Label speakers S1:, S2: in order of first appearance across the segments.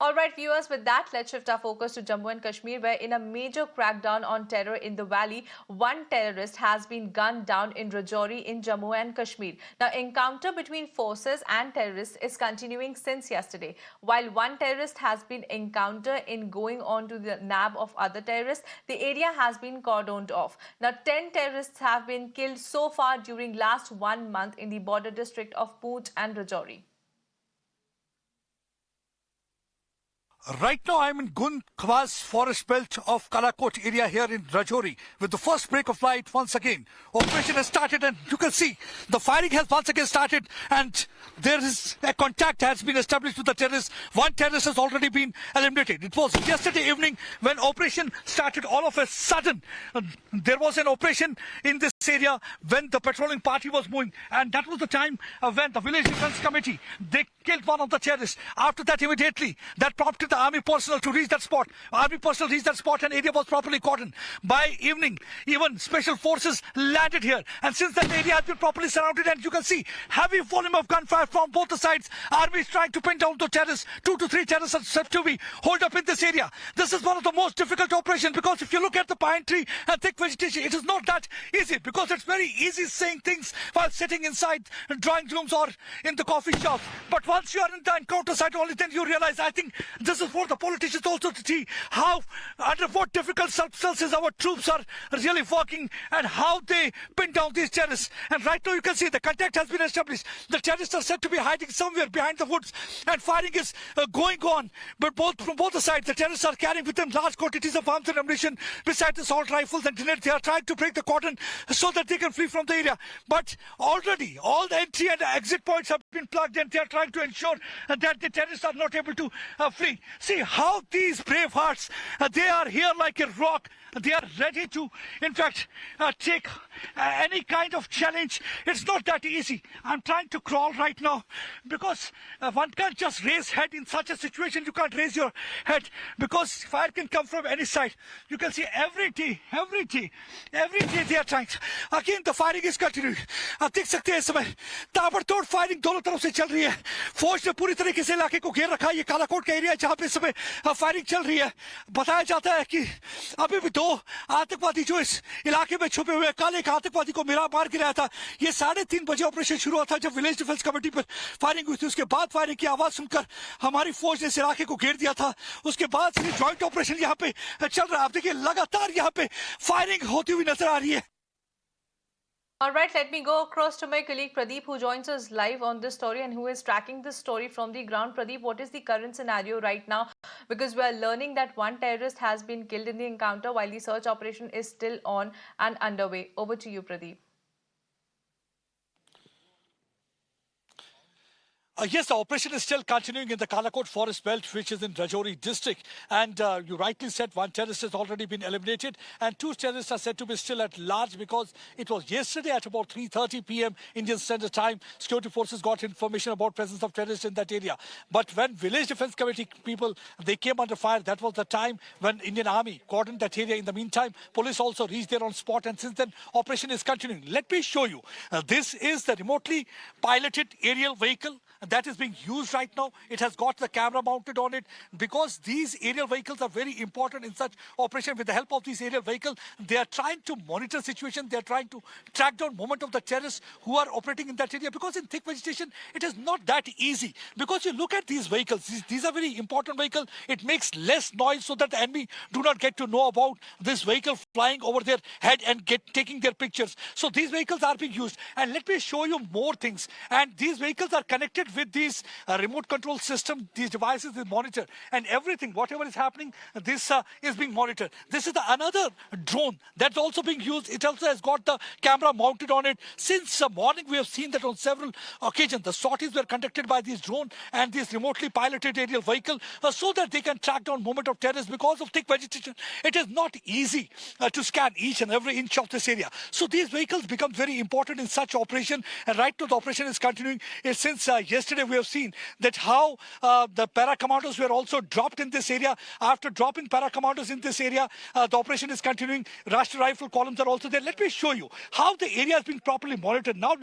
S1: All right, viewers, with that, let's shift our focus to Jammu and Kashmir, where in a major crackdown on terror in the valley, one terrorist has been gunned down in Rajouri in Jammu and Kashmir. Now, encounter between forces and terrorists is continuing since yesterday. While one terrorist has been encountered in going on to the nab of other terrorists, the area has been cordoned off. Now, 10 terrorists have been killed so far during last 1 month in the border district of Poonch and Rajouri.
S2: Right now, I'm in Gun Khwas forest belt of Kalakot area here in Rajouri. With the first break of light once again, operation has started, and you can see the firing has once again started, and there is a contact has been established with the terrorists. One terrorist has already been eliminated. It was yesterday evening when operation started. All of a sudden, there was an operation in this area when the patrolling party was moving, and that was the time when the village defense committee, they killed one of the terrorists. After that, immediately, that prompted the army personnel to reach that spot. Army personnel reached that spot and area was properly cordoned. By evening, even special forces landed here. And since that area has been properly surrounded, and you can see heavy volume of gunfire from both the sides. Army is trying to pin down the terrorists. 2 to 3 terrorists are said to be holed up in this area. This is one of the most difficult operations, because if you look at the pine tree and thick vegetation, it is not that easy, because it's very easy saying things while sitting inside drawing rooms or in the coffee shops. But once you are in the encounter site, only then you realize, I think this is for the politicians also to see how, under what difficult circumstances our troops are really working and how they pin down these terrorists. And right now you can see the contact has been established. The terrorists are said to be hiding somewhere behind the woods, and firing is going on. But from both the sides, the terrorists are carrying with them large quantities of arms and ammunition, besides assault rifles and grenades. They are trying to break the cordon so that they can flee from the area. But already all the entry and exit points have been plugged, and they are trying to ensure that the terrorists are not able to flee. See how these brave hearts, they are here like a rock. They are ready to, in fact, take any kind of challenge. It's not that easy. I'm trying to crawl right now, because one can't just raise head in such a situation. You can't raise your head because fire can come from any side. You can see every day they are trying. Again, the firing is continuing. आप देख सकते हैं इस समय ताबड़तोड़ firing दोनों तरफ से चल रही है. फौज ने पूरी तरीके से इलाके को घेर रखा है. ये कालाकोट का एरिया है जहाँ पे इस समय फायरिंग चल रही है. बताया जाता है कि अभी भी 2 आतंकवादी जो इस इलाके में छुपे हुए, कल एक आतंकवादी को मार गिराया था. ये 3:30 बजे ऑपरेशन शुरू हुआ था जब विलेज डिफेंस कमेटी पर फायरिंग हुई थी. उसके बाद फायरिंग की आवाज सुनकर हमारी फौज ने इस इलाके को घेर दिया था. उसके बाद से ज्वाइंट ऑपरेशन यहाँ पे चल रहा है. आप देखिए लगातार यहाँ पे फायरिंग होती हुई नजर आ रही है.
S1: All right, let me go across to my colleague Pradeep, who joins us live on this story and who is tracking this story from the ground. Pradeep, what is the current scenario right now? Because we are learning that one terrorist has been killed in the encounter while the search operation is still on and underway. Over to you, Pradeep.
S2: Yes, the operation is still continuing in the Kalakot forest belt, which is in Rajouri district. And you rightly said one terrorist has already been eliminated, and 2 terrorists are said to be still at large, because it was yesterday at about 3:30 p.m. Indian Standard Time. Security forces got information about presence of terrorists in that area. But when village defense committee people, they came under fire, that was the time when Indian Army cordoned that area. In the meantime, police also reached there on spot, and since then, operation is continuing. Let me show you. This is the remotely piloted aerial vehicle that is being used right now. It has got the camera mounted on it, because these aerial vehicles are very important in such operation. With the help of these aerial vehicles, they are trying to monitor situation. They are trying to track down movement of the terrorists who are operating in that area, because in thick vegetation, it is not that easy. Because you look at these vehicles, these are very important vehicles. It makes less noise so that the enemy do not get to know about this vehicle flying over their head and taking their pictures. So these vehicles are being used. And let me show you more things. And these vehicles are connected with these remote control system. These devices is monitored, and everything, whatever is happening, this is being monitored. This is another drone that's also being used. It also has got the camera mounted on it. Since morning, we have seen that on several occasions, the sorties were conducted by these drone and this remotely piloted aerial vehicle, so that they can track down movement of terrorists. Because of thick vegetation, it is not easy to scan each and every inch of this area. So these vehicles become very important in such operation. And right now, the operation is continuing since yesterday yesterday we have seen that how the para commandos were also dropped in this area. After dropping para commandos in this area, the operation is continuing. Rashtriya Rifle columns are also there. Let me show you how the area is being properly monitored. Now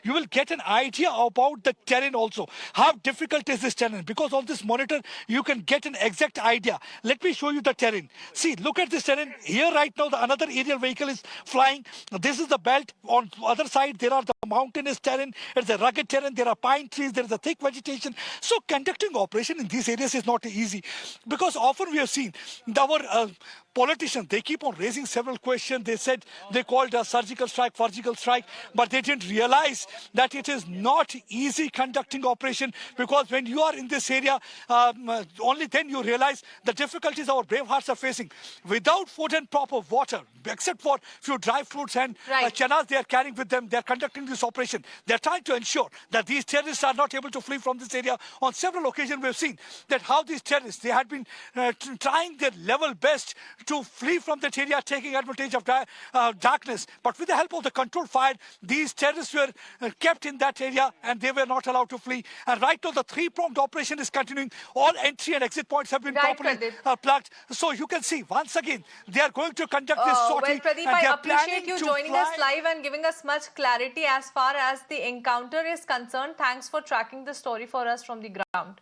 S2: you will get an idea about the terrain also. How difficult is this terrain? Because of this monitor, you can get an exact idea. Let me show you the terrain. See, look at this terrain. Here right now, another aerial vehicle is flying. This is the belt. On the other side, there are the mountainous terrain. It's a rugged terrain. There are pine trees. There is a thick vegetation. So conducting operation in these areas is not easy, because often we have seen our politicians, they keep on raising several questions. They said they called a surgical strike, but they didn't realize that it is not easy conducting operation, because when you are in this area, only then you realize the difficulties our brave hearts are facing. Without food and proper water, except for few dry fruits and chanas they are carrying with them, they are conducting this operation. They are trying to ensure that these terrorists are not able to flee from this area. On several occasions, we have seen that how these terrorists, they had been trying their level best to flee from that area, taking advantage of darkness. But with the help of the controlled fire, these terrorists were kept in that area and they were not allowed to flee. And right now, the three-pronged operation is continuing. All entry and exit points have been properly plugged. So you can see, once again, they are going to conduct this sortie.
S1: Well, Pradeep, I appreciate you joining us live and giving us much clarity as far as the encounter is concerned. Thanks for tracking the story for us from the ground.